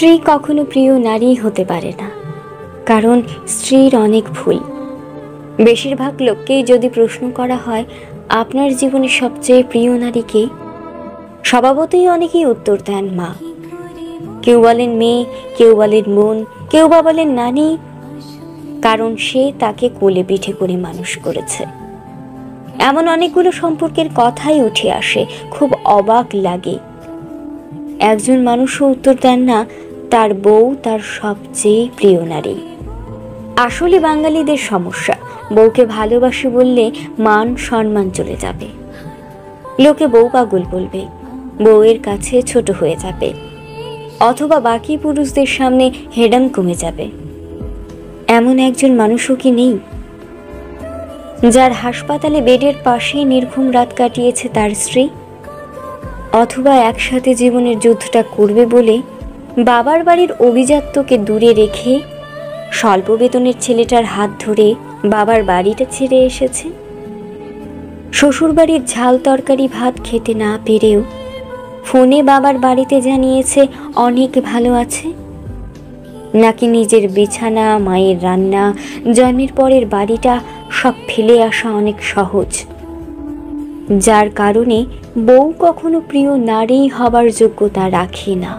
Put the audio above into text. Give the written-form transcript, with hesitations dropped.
স্ত্রী কখনো প্রিয় নারী হতে পারে না, কারণ স্ত্রীর অনেক ভুল। বেশিরভাগ লোককেই যদি প্রশ্ন করা হয় আপনার জীবনে সবচেয়ে প্রিয় নারী কে, স্বভাবতই অনেকেই উত্তর দেন মা। কেউ বলেন মেয়ে, কেউ বলেন বোন, কেউ বা বলেন নানি, কারণ সে তাকে কোলে পিঠে করে মানুষ করেছে। এমন অনেকগুলো সম্পর্কের কথাই উঠে আসে, খুব অবাক লাগে। একজন মানুষও উত্তর দেন না তার বউ তার সবচেয়ে প্রিয় নারী। আসলে বাঙালিদের সমস্যা, বউকে ভালোবাসি বললে মান সম্মান চলে যাবে, লোকে বউ পাগল বলবে, বউয়ের কাছে ছোট হয়ে যাবে, অথবা বাকি পুরুষদের সামনে হেডাম কমে যাবে। এমন একজন মানুষও কি নেই যার হাসপাতালে বেডের পাশেই নির্ঘুম রাত কাটিয়েছে তার স্ত্রী, অথবা একসাথে জীবনের যুদ্ধটা করবে বলে বাবার বাড়ির অভিজাত্যকে দূরে রেখে স্বল্প বেতনের ছেলেটার হাত ধরে বাবার বাড়িটা ছেড়ে এসেছে। শ্বশুরবাড়ির ঝাল তরকারি ভাত খেতে না পেরেও ফোনে বাবার বাড়িতে জানিয়েছে অনেক ভালো আছে। নাকি নিজের বিছানা, মায়ের রান্না, জন্মের পরের বাড়িটা সব ফেলে আসা অনেক সহজ, যার কারণে বউ কখনো প্রিয় নারী হবার যোগ্যতা রাখে না।